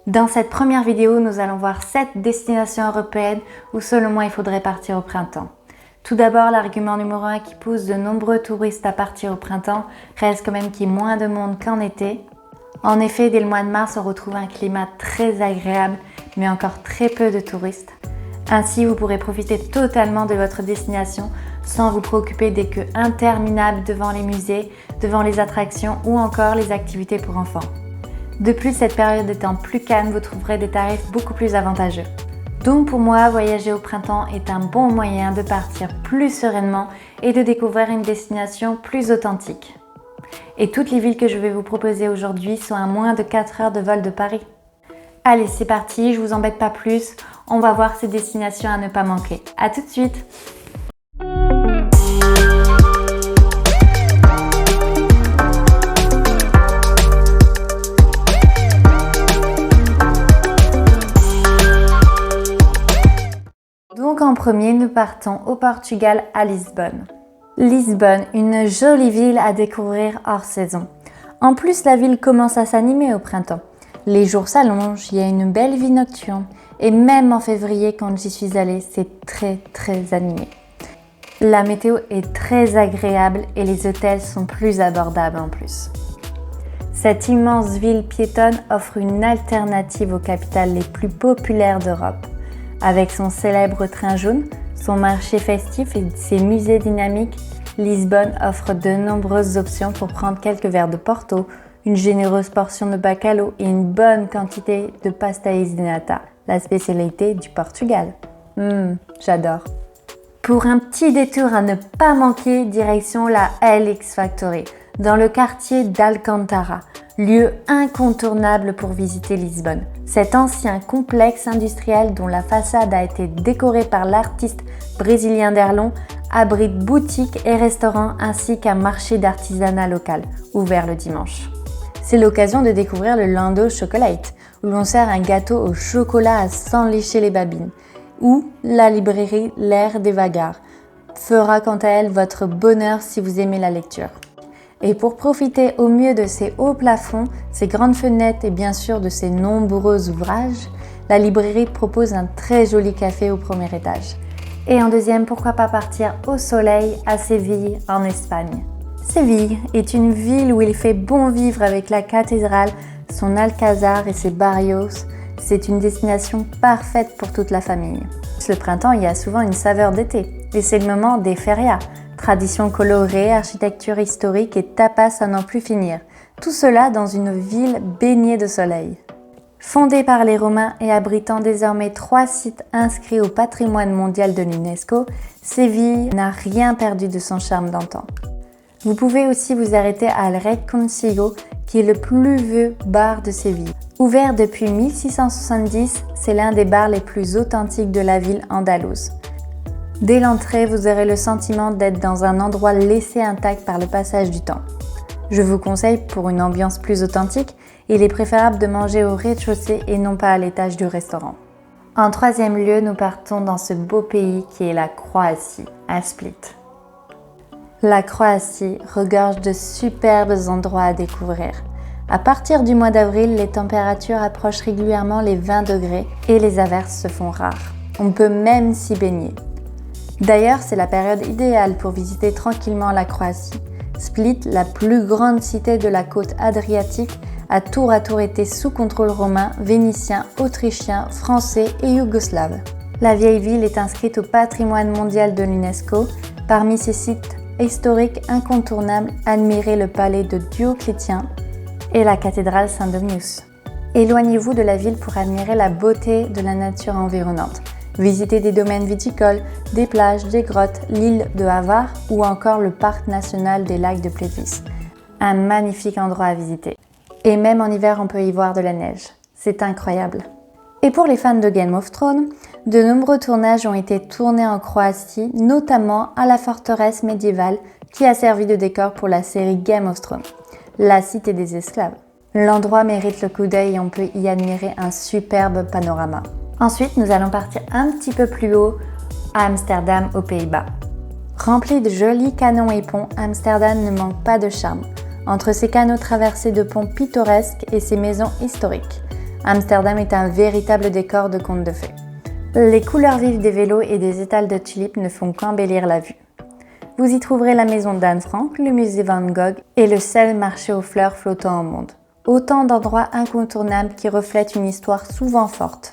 Dans cette première vidéo, nous allons voir 7 destinations européennes où selon moi il faudrait partir au printemps. Tout d'abord, l'argument numéro 1 qui pousse de nombreux touristes à partir au printemps reste quand même qu'il y ait moins de monde qu'en été. En effet, dès le mois de mars, on retrouve un climat très agréable, mais encore très peu de touristes. Ainsi, vous pourrez profiter totalement de votre destination sans vous préoccuper des queues interminables devant les musées, devant les attractions ou encore les activités pour enfants. De plus, cette période étant plus calme, vous trouverez des tarifs beaucoup plus avantageux. Donc pour moi, voyager au printemps est un bon moyen de partir plus sereinement et de découvrir une destination plus authentique. Et toutes les villes que je vais vous proposer aujourd'hui sont à moins de 4 heures de vol de Paris. Allez, c'est parti, je vous embête pas plus, on va voir ces destinations à ne pas manquer. À tout de suite! Donc en premier, nous partons au Portugal à Lisbonne. Lisbonne, une jolie ville à découvrir hors saison. En plus, la ville commence à s'animer au printemps. Les jours s'allongent, il y a une belle vie nocturne et même en février quand j'y suis allée, c'est très animé. La météo est très agréable et les hôtels sont plus abordables en plus. Cette immense ville piétonne offre une alternative aux capitales les plus populaires d'Europe. Avec son célèbre train jaune, son marché festif et ses musées dynamiques, Lisbonne offre de nombreuses options pour prendre quelques verres de Porto, une généreuse portion de bacalhau et une bonne quantité de pastéis de nata, la spécialité du Portugal. J'adore. Pour un petit détour à ne pas manquer, direction la LX Factory, dans le quartier d'Alcantara, lieu incontournable pour visiter Lisbonne. Cet ancien complexe industriel dont la façade a été décorée par l'artiste brésilien Derlon abrite boutiques et restaurants ainsi qu'un marché d'artisanat local, ouvert le dimanche. C'est l'occasion de découvrir le Lando Chocolate, où l'on sert un gâteau au chocolat à sans lécher les babines, ou la librairie L'Air des Vagards fera quant à elle votre bonheur si vous aimez la lecture. Et pour profiter au mieux de ses hauts plafonds, ses grandes fenêtres et bien sûr de ses nombreux ouvrages, la librairie propose un très joli café au premier étage. Et en deuxième, pourquoi pas partir au soleil à Séville en Espagne. Séville est une ville où il fait bon vivre avec la cathédrale, son alcazar et ses barrios. C'est une destination parfaite pour toute la famille. Le printemps, il y a souvent une saveur d'été et c'est le moment des férias. Traditions colorées, architecture historique et tapas à n'en plus finir. Tout cela dans une ville baignée de soleil. Fondée par les Romains et abritant désormais 3 sites inscrits au patrimoine mondial de l'UNESCO, Séville n'a rien perdu de son charme d'antan. Vous pouvez aussi vous arrêter à El Reconcilio, qui est le plus vieux bar de Séville. Ouvert depuis 1670, c'est l'un des bars les plus authentiques de la ville andalouse. Dès l'entrée, vous aurez le sentiment d'être dans un endroit laissé intact par le passage du temps. Je vous conseille, pour une ambiance plus authentique, il est préférable de manger au rez-de-chaussée et non pas à l'étage du restaurant. En troisième lieu, nous partons dans ce beau pays qui est la Croatie, à Split. La Croatie regorge de superbes endroits à découvrir. À partir du mois d'avril, les températures approchent régulièrement les 20 degrés et les averses se font rares. On peut même s'y baigner. D'ailleurs, c'est la période idéale pour visiter tranquillement la Croatie. Split, la plus grande cité de la côte adriatique, a tour à tour été sous contrôle romain, vénitien, autrichien, français et yougoslave. La vieille ville est inscrite au patrimoine mondial de l'UNESCO. Parmi ses sites historiques incontournables, admirez le palais de Dioclétien et la cathédrale Saint-Dominus. Éloignez-vous de la ville pour admirer la beauté de la nature environnante. Visitez des domaines viticoles, des plages, des grottes, l'île de Hvar ou encore le parc national des lacs de Plévis. Un magnifique endroit à visiter. Et même en hiver, on peut y voir de la neige. C'est incroyable. Et pour les fans de Game of Thrones, de nombreux tournages ont été tournés en Croatie, notamment à la forteresse médiévale qui a servi de décor pour la série Game of Thrones, la cité des esclaves. L'endroit mérite le coup d'œil et on peut y admirer un superbe panorama. Ensuite, nous allons partir un petit peu plus haut à Amsterdam, aux Pays-Bas. Rempli de jolis canons et ponts, Amsterdam ne manque pas de charme. Entre ses canaux traversés de ponts pittoresques et ses maisons historiques, Amsterdam est un véritable décor de contes de fées. Les couleurs vives des vélos et des étals de tulipes ne font qu'embellir la vue. Vous y trouverez la maison d'Anne Frank, le musée Van Gogh et le seul marché aux fleurs flottant au monde. Autant d'endroits incontournables qui reflètent une histoire souvent forte.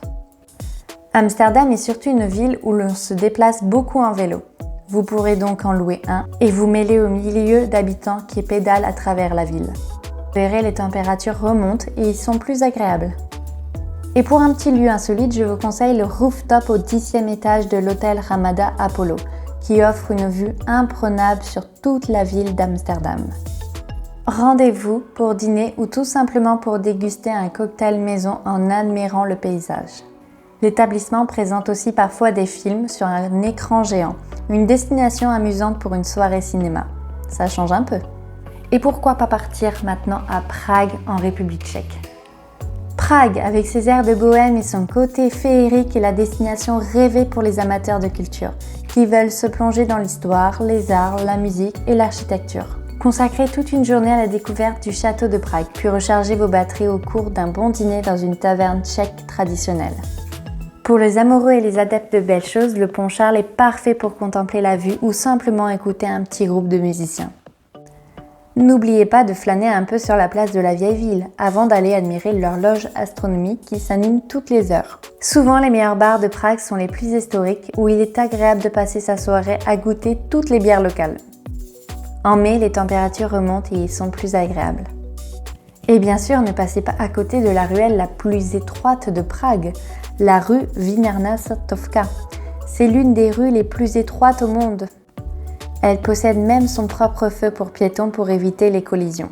Amsterdam est surtout une ville où l'on se déplace beaucoup en vélo. Vous pourrez donc en louer un et vous mêler au milieu d'habitants qui pédalent à travers la ville. Vous verrez, les températures remontent et ils sont plus agréables. Et pour un petit lieu insolite, je vous conseille le rooftop au 10e étage de l'hôtel Ramada Apollo, qui offre une vue imprenable sur toute la ville d'Amsterdam. Rendez-vous pour dîner ou tout simplement pour déguster un cocktail maison en admirant le paysage. L'établissement présente aussi parfois des films sur un écran géant, une destination amusante pour une soirée cinéma. Ça change un peu. Et pourquoi pas partir maintenant à Prague en République tchèque ? Prague, avec ses airs de bohème et son côté féerique, est la destination rêvée pour les amateurs de culture, qui veulent se plonger dans l'histoire, les arts, la musique et l'architecture. Consacrez toute une journée à la découverte du château de Prague, puis rechargez vos batteries au cours d'un bon dîner dans une taverne tchèque traditionnelle. Pour les amoureux et les adeptes de belles choses, le pont Charles est parfait pour contempler la vue ou simplement écouter un petit groupe de musiciens. N'oubliez pas de flâner un peu sur la place de la vieille ville avant d'aller admirer l'horloge astronomique qui s'anime toutes les heures. Souvent, les meilleurs bars de Prague sont les plus historiques où il est agréable de passer sa soirée à goûter toutes les bières locales. En mai, les températures remontent et ils sont plus agréables. Et bien sûr, ne passez pas à côté de la ruelle la plus étroite de Prague, la rue Wienerna Satovka. C'est l'une des rues les plus étroites au monde. Elle possède même son propre feu pour piétons pour éviter les collisions.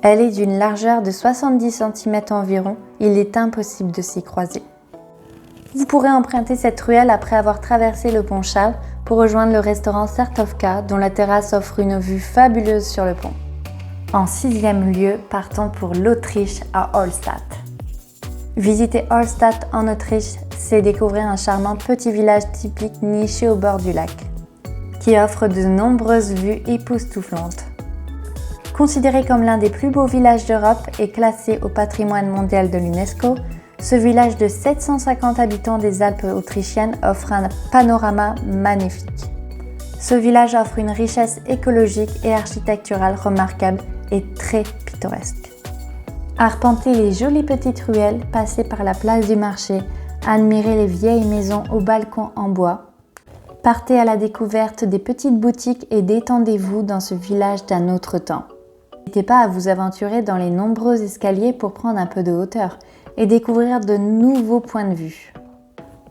Elle est d'une largeur de 70 cm environ, il est impossible de s'y croiser. Vous pourrez emprunter cette ruelle après avoir traversé le pont Charles pour rejoindre le restaurant Sartovka dont la terrasse offre une vue fabuleuse sur le pont. En 6e lieu, partons pour l'Autriche à Hallstatt. Visiter Hallstatt en Autriche, c'est découvrir un charmant petit village typique niché au bord du lac, qui offre de nombreuses vues époustouflantes. Considéré comme l'un des plus beaux villages d'Europe et classé au patrimoine mondial de l'UNESCO, ce village de 750 habitants des Alpes autrichiennes offre un panorama magnifique. Ce village offre une richesse écologique et architecturale remarquable et très pittoresque. Arpentez les jolies petites ruelles, passez par la place du marché, admirez les vieilles maisons aux balcons en bois. Partez à la découverte des petites boutiques et détendez-vous dans ce village d'un autre temps. N'hésitez pas à vous aventurer dans les nombreux escaliers pour prendre un peu de hauteur et découvrir de nouveaux points de vue.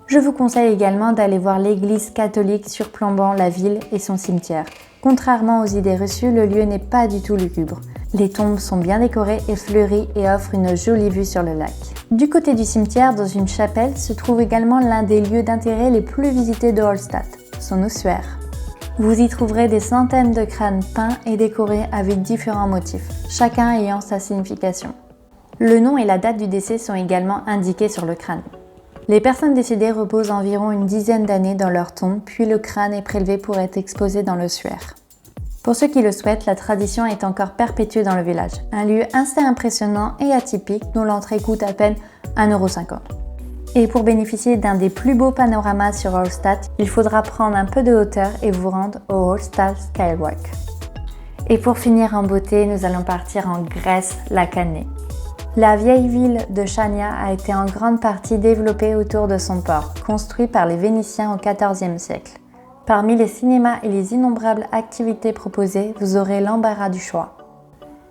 Je vous conseille également d'aller voir l'église catholique surplombant la ville et son cimetière. Contrairement aux idées reçues, le lieu n'est pas du tout lugubre. Les tombes sont bien décorées et fleuries et offrent une jolie vue sur le lac. Du côté du cimetière, dans une chapelle, se trouve également l'un des lieux d'intérêt les plus visités de Hallstatt, son ossuaire. Vous y trouverez des centaines de crânes peints et décorés avec différents motifs, chacun ayant sa signification. Le nom et la date du décès sont également indiqués sur le crâne. Les personnes décédées reposent environ une dizaine d'années dans leur tombe, puis le crâne est prélevé pour être exposé dans l'ossuaire. Pour ceux qui le souhaitent, la tradition est encore perpétuée dans le village, un lieu assez impressionnant et atypique dont l'entrée coûte à peine 1,50 €. Et pour bénéficier d'un des plus beaux panoramas sur Hallstatt, il faudra prendre un peu de hauteur et vous rendre au Hallstatt Skywalk. Et pour finir en beauté, nous allons partir en Grèce, la Canée. La vieille ville de Chania a été en grande partie développée autour de son port, construit par les Vénitiens au XIVe siècle. Parmi les cinémas et les innombrables activités proposées, vous aurez l'embarras du choix.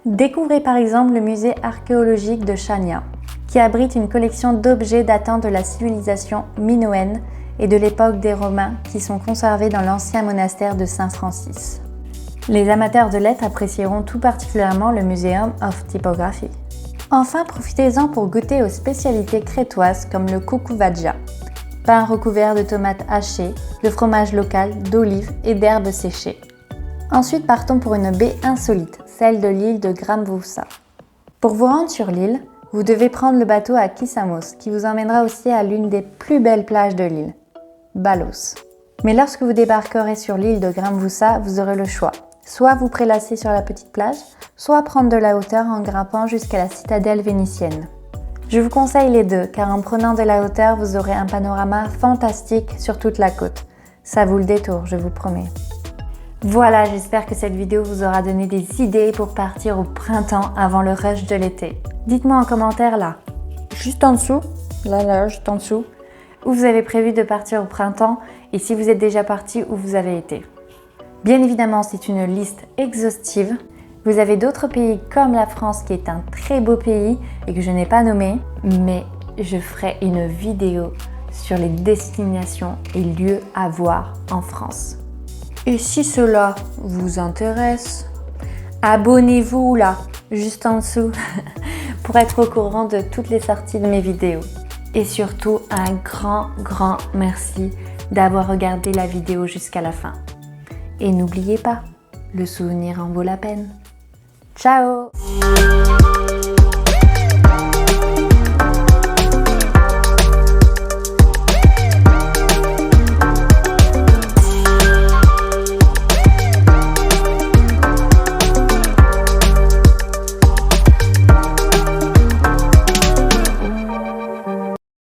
Découvrez par exemple le musée archéologique de Chania, qui abrite une collection d'objets datant de la civilisation minoenne et de l'époque des Romains qui sont conservés dans l'ancien monastère de Saint-Francis. Les amateurs de lettres apprécieront tout particulièrement le Museum of Typography. Enfin, profitez-en pour goûter aux spécialités crétoises comme le kukuvaja, pain recouvert de tomates hachées, de fromage local, d'olives et d'herbes séchées. Ensuite, partons pour une baie insolite, celle de l'île de Grambousa. Pour vous rendre sur l'île, vous devez prendre le bateau à Kissamos, qui vous emmènera aussi à l'une des plus belles plages de l'île, Balos. Mais lorsque vous débarquerez sur l'île de Grambousa, vous aurez le choix. Soit vous prélasser sur la petite plage, soit prendre de la hauteur en grimpant jusqu'à la citadelle vénitienne. Je vous conseille les deux car en prenant de la hauteur, vous aurez un panorama fantastique sur toute la côte. Ça vaut le détour, je vous promets. Voilà, j'espère que cette vidéo vous aura donné des idées pour partir au printemps avant le rush de l'été. Dites-moi en commentaire là, juste en dessous, là, juste en dessous, où vous avez prévu de partir au printemps et si vous êtes déjà parti, où vous avez été. Bien évidemment, c'est une liste exhaustive. Vous avez d'autres pays comme la France qui est un très beau pays et que je n'ai pas nommé, mais je ferai une vidéo sur les destinations et lieux à voir en France. Et si cela vous intéresse, abonnez-vous là, juste en dessous, pour être au courant de toutes les sorties de mes vidéos. Et surtout, un grand merci d'avoir regardé la vidéo jusqu'à la fin. Et n'oubliez pas, le souvenir en vaut la peine. Ciao!